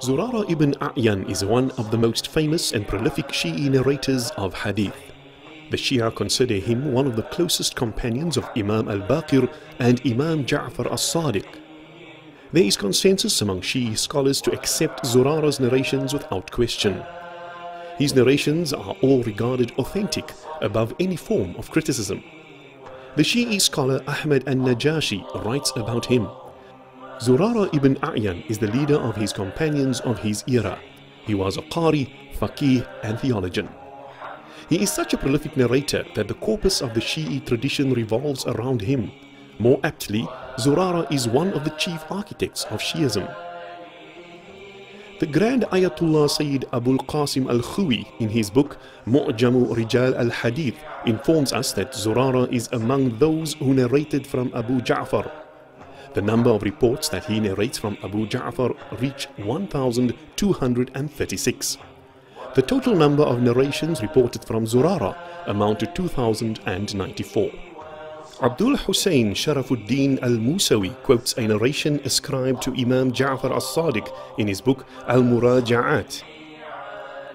Zurara ibn A'yan is one of the most famous and prolific Shi'i narrators of hadith. The Shia consider him one of the closest companions of Imam al-Baqir and Imam Ja'far as-Sadiq. There is consensus among Shi'i scholars to accept Zurara's narrations without question. His narrations are all regarded authentic above any form of criticism. The Shi'i scholar Ahmad al-Najashi writes about him: Zurara ibn A'yan is the leader of his companions of his era. He was a qari, faqih and theologian. He is such a prolific narrator that the corpus of the Shi'i tradition revolves around him. More aptly, Zurara is one of the chief architects of Shi'ism. The Grand Ayatollah Sayyid Abul Qasim al-Khuwi, in his book Mu'jamu Rijal al-Hadith, informs us that Zurara is among those who narrated from Abu Ja'far. The number of reports that he narrates from Abu Ja'far reach 1,236. The total number of narrations reported from Zurara amount to 2,094. Abdul Hussein Sharafuddin al-Musawi quotes a narration ascribed to Imam Ja'far as-Sadiq in his book Al-Muraja'at.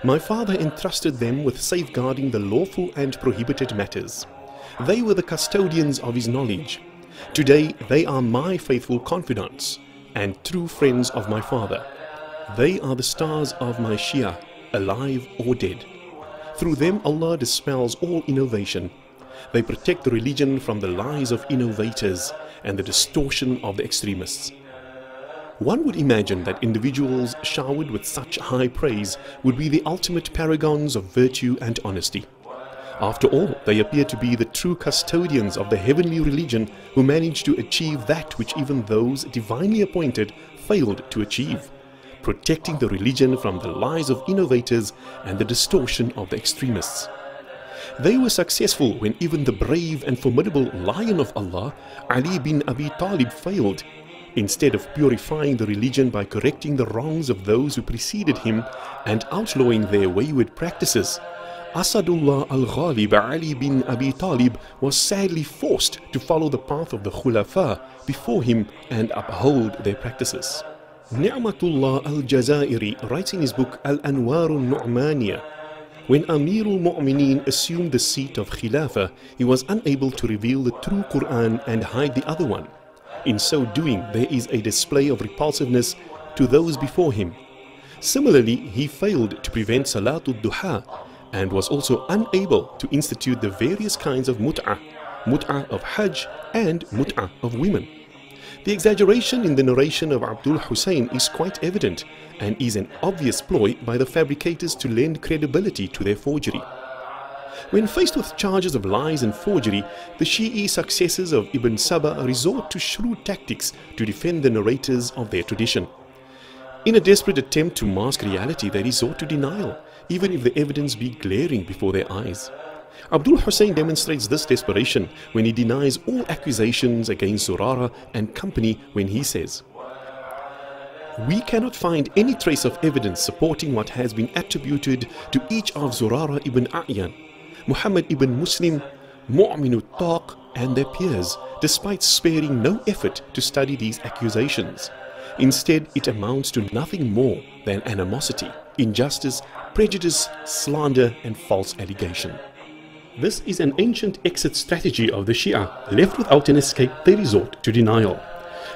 My father entrusted them with safeguarding the lawful and prohibited matters. They were the custodians of his knowledge. Today they are my faithful confidants and true friends of my father. They are the stars of my Shia, alive or dead. Through them Allah dispels all innovation. They protect the religion from the lies of innovators and the distortion of the extremists. One would imagine that individuals showered with such high praise would be the ultimate paragons of virtue and honesty. After all, they appear to be the true custodians of the heavenly religion who managed to achieve that which even those divinely appointed failed to achieve, protecting the religion from the lies of innovators and the distortion of the extremists. They were successful when even the brave and formidable Lion of Allah, Ali bin Abi Talib, failed. Instead of purifying the religion by correcting the wrongs of those who preceded him and outlawing their wayward practices, Asadullah al-Ghalib Ali bin Abi Talib was sadly forced to follow the path of the Khulafa before him and uphold their practices. Ni'matullah al-Jazairi writes in his book Al-Anwar al-Nu'maniyah: when Amir al-Mu'mineen assumed the seat of Khilafah, he was unable to reveal the true Quran and hide the other one. In so doing, there is a display of repulsiveness to those before him. Similarly, he failed to prevent Salatul Duha and was also unable to institute the various kinds of mut'ah of Hajj and mut'ah of women. The exaggeration in the narration of Abdul Hussein is quite evident and is an obvious ploy by the fabricators to lend credibility to their forgery. When faced with charges of lies and forgery, the Shi'i successors of Ibn Saba resort to shrewd tactics to defend the narrators of their tradition. In a desperate attempt to mask reality, they resort to denial, even if the evidence be glaring before their eyes. Abdul Hussein demonstrates this desperation when he denies all accusations against Zurara and company when he says, "We cannot find any trace of evidence supporting what has been attributed to each of Zurara ibn A'yan, Muhammad ibn Muslim, Mu'min al-Taq and their peers, despite sparing no effort to study these accusations. Instead, it amounts to nothing more than animosity, injustice, prejudice, slander and false allegation." This is an ancient exit strategy of the Shia. Left without an escape, they resort to denial.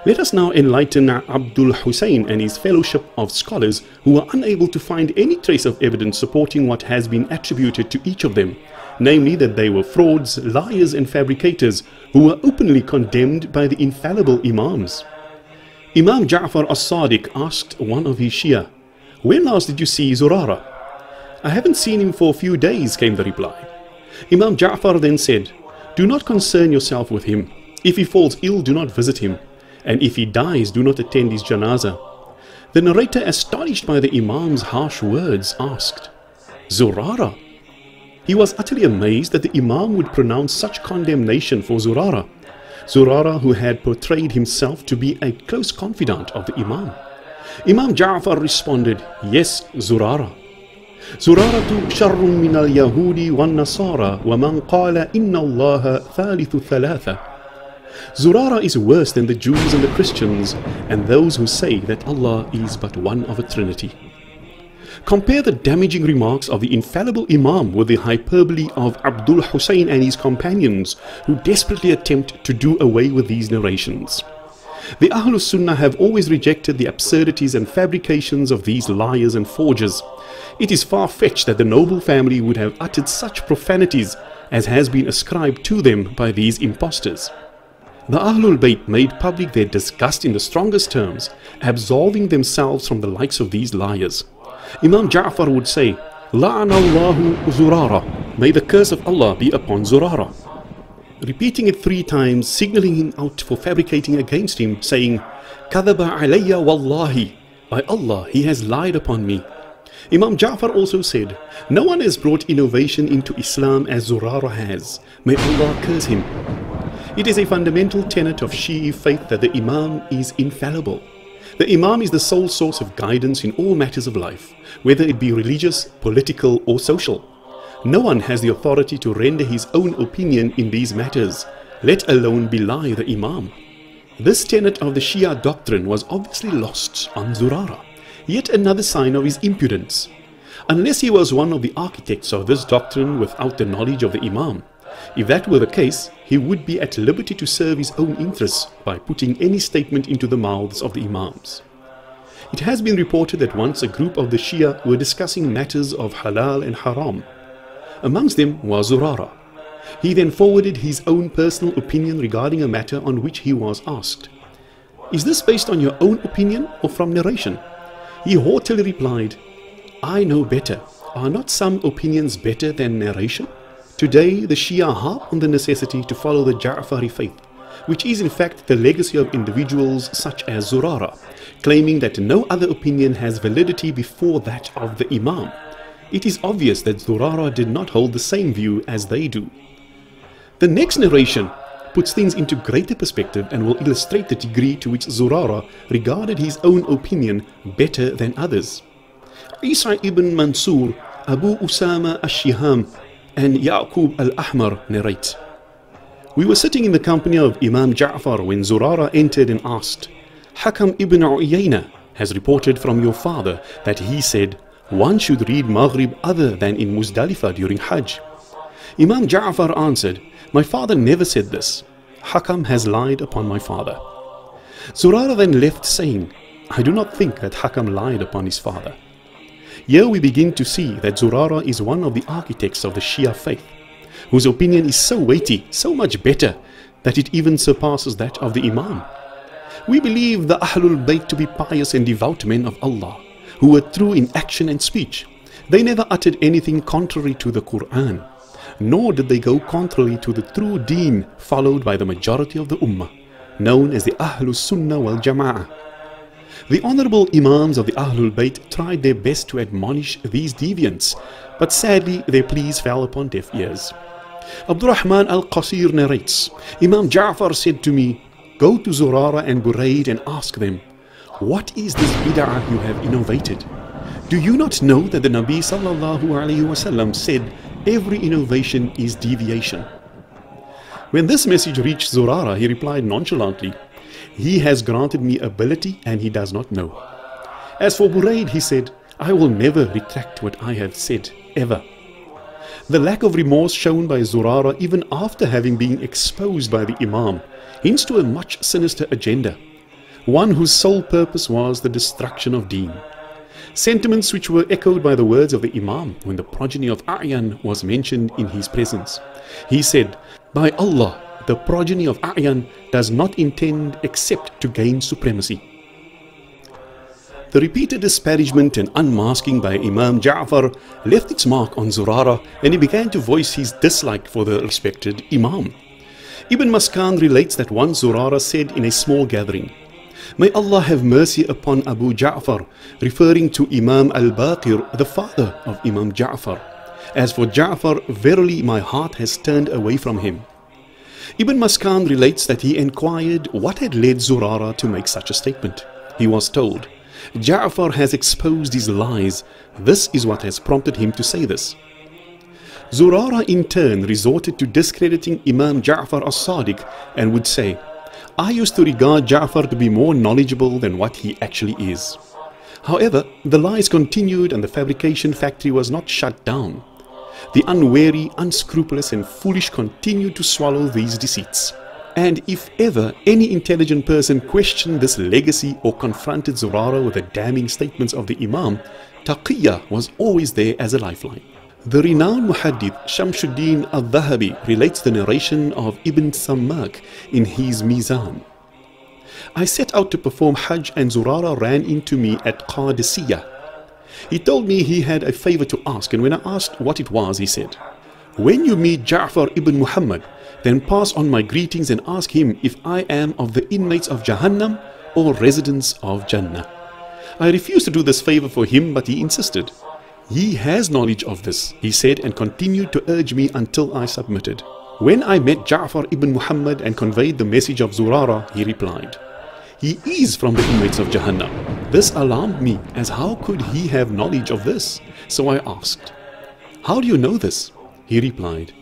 Let us now enlighten Abdul Hussein and his fellowship of scholars who are unable to find any trace of evidence supporting what has been attributed to each of them, namely that they were frauds, liars and fabricators who were openly condemned by the infallible Imams. Imam Ja'far as-Sadiq asked one of his Shia, "When last did you see Zurara?" "I haven't seen him for a few days," came the reply. Imam Ja'far then said, "Do not concern yourself with him. If he falls ill, do not visit him. And if he dies, do not attend his janazah." The narrator, astonished by the Imam's harsh words, asked, "Zurara?" He was utterly amazed that the Imam would pronounce such condemnation for Zurara. Zurara, who had portrayed himself to be a close confidant of the Imam. Imam Ja'far responded, "Yes, Zurara. زرارة شر من اليهود والنصارى ومن قال إن الله ثالث ثلاثة." Zurara is worse than the Jews and the Christians and those who say that Allah is but one of a trinity. Compare the damaging remarks of the infallible Imam with the hyperbole of Abdul Hussein and his companions who desperately attempt to do away with these narrations. The Ahlus Sunnah have always rejected the absurdities and fabrications of these liars and forgers. It is far-fetched that the noble family would have uttered such profanities as has been ascribed to them by these impostors. The Ahlul Bayt made public their disgust in the strongest terms, absolving themselves from the likes of these liars. Imam Ja'far would say, La'anallahu Zurara, may the curse of Allah be upon Zurara. Repeating it 3 times, signaling him out for fabricating against him, saying, Kadhaba alayya wallahi, by Allah, he has lied upon me. Imam Ja'far also said, no one has brought innovation into Islam as Zurara has. May Allah curse him. It is a fundamental tenet of Shi'i faith that the Imam is infallible. The Imam is the sole source of guidance in all matters of life, whether it be religious, political or social. No one has the authority to render his own opinion in these matters, let alone belie the Imam. This tenet of the Shia doctrine was obviously lost on Zurara, yet another sign of his impudence. Unless he was one of the architects of this doctrine without the knowledge of the Imam, if that were the case, he would be at liberty to serve his own interests by putting any statement into the mouths of the Imams. It has been reported that once a group of the Shia were discussing matters of halal and haram. Amongst them was Zurara. He then forwarded his own personal opinion regarding a matter on which he was asked, "Is this based on your own opinion or from narration?" He haughtily replied, "I know better. Are not some opinions better than narration?" Today, the Shia harp on the necessity to follow the Ja'fari faith, which is in fact the legacy of individuals such as Zurara, claiming that no other opinion has validity before that of the Imam. It is obvious that Zurara did not hold the same view as they do. The next narration puts things into greater perspective and will illustrate the degree to which Zurara regarded his own opinion better than others. Isa ibn Mansur, Abu Usama al-Shiham, and Ya'qub al-Ahmar narrate, "We were sitting in the company of Imam Ja'far when Zurara entered and asked, 'Hakam ibn Uyayna has reported from your father that he said, one should read Maghrib other than in Muzdalifah during Hajj.' Imam Ja'far answered, 'My father never said this. Hakam has lied upon my father.' Zurara then left saying, 'I do not think that Hakam lied upon his father.' Here we begin to see that Zurara is one of the architects of the Shia faith, whose opinion is so weighty, so much better, that it even surpasses that of the Imam. We believe the Ahlul Bayt to be pious and devout men of Allah, who were true in action and speech. They never uttered anything contrary to the Quran, nor did they go contrary to the true deen followed by the majority of the Ummah, known as the Ahlus Sunnah wal Jama'ah. The honorable Imams of the Ahlul Bayt tried their best to admonish these deviants, but sadly their pleas fell upon deaf ears. Abdurrahman al-Qasir narrates, "Imam Ja'far said to me, 'Go to Zurara and Buraid and ask them, what is this bid'ah you have innovated? Do you not know that the Nabi sallallahu alayhi wasallam said every innovation is deviation?' When this message reached Zurara, he replied nonchalantly, 'He has granted me ability and he does not know.' As for Buraid, he said, 'I will never retract what I have said, ever.' The lack of remorse shown by Zurara even after having been exposed by the Imam hints to a much sinister agenda, one whose sole purpose was the destruction of deen. Sentiments which were echoed by the words of the Imam when the progeny of A'yan was mentioned in his presence. He said, 'By Allah, the progeny of A'yan does not intend except to gain supremacy.' The repeated disparagement and unmasking by Imam Ja'far left its mark on Zurara, and he began to voice his dislike for the respected Imam. Ibn Maskan relates that once Zurara said in a small gathering, 'May Allah have mercy upon Abu Ja'far,' referring to Imam al-Baqir, the father of Imam Ja'far. 'As for Ja'far, verily my heart has turned away from him.' Ibn Maskan relates that he inquired what had led Zurara to make such a statement. He was told, 'Ja'far has exposed his lies. This is what has prompted him to say this.' Zurara in turn resorted to discrediting Imam Ja'far as-Sadiq and would say, I used to regard Ja'far to be more knowledgeable than what he actually is. However, the lies continued and the fabrication factory was not shut down. The unwary, unscrupulous and foolish continued to swallow these deceits. And if ever any intelligent person questioned this legacy or confronted Zurara with the damning statements of the Imam, Taqiyya was always there as a lifeline. The renowned muhaddith Shamsuddin al-Dhahabi relates the narration of Ibn Sammak in his Mizan. I set out to perform Hajj and Zurara ran into me at Qadisiyah. He told me he had a favor to ask, and when I asked what it was, he said, "When you meet Ja'far ibn Muhammad, then pass on my greetings and ask him if I am of the inmates of Jahannam or residents of Jannah." I refused to do this favor for him, but he insisted. "He has knowledge of this," he said, and continued to urge me until I submitted. When I met Ja'far ibn Muhammad and conveyed the message of Zurara, he replied, "He is from the inmates of Jahannam." This alarmed me, as how could he have knowledge of this? So I asked, "How do you know this?" He replied,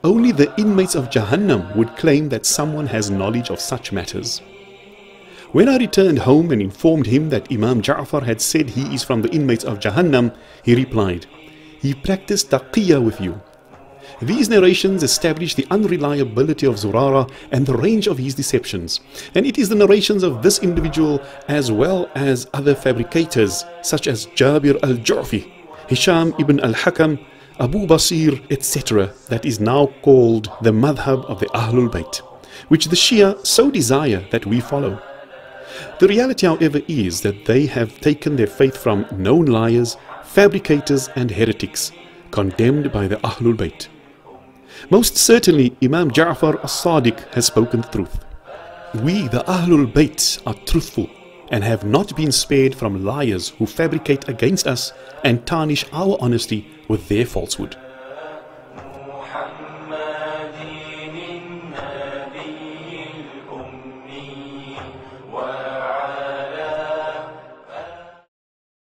"Only the inmates of Jahannam would claim that someone has knowledge of such matters." When I returned home and informed him that Imam Ja'far had said he is from the inmates of Jahannam, he replied, "He practiced taqiyya with you." These narrations establish the unreliability of Zurara and the range of his deceptions, and it is the narrations of this individual as well as other fabricators such as Jabir al-Ju'fi, Hisham ibn al-Hakam, Abu Basir, etc. that is now called the madhab of the Ahlul Bayt, which the Shia so desire that we follow. The reality, however, is that they have taken their faith from known liars, fabricators and heretics, condemned by the Ahlul Bayt. Most certainly, Imam Ja'far as-Sadiq has spoken the truth. We, the Ahlul Bayt, are truthful and have not been spared from liars who fabricate against us and tarnish our honesty with their falsehood.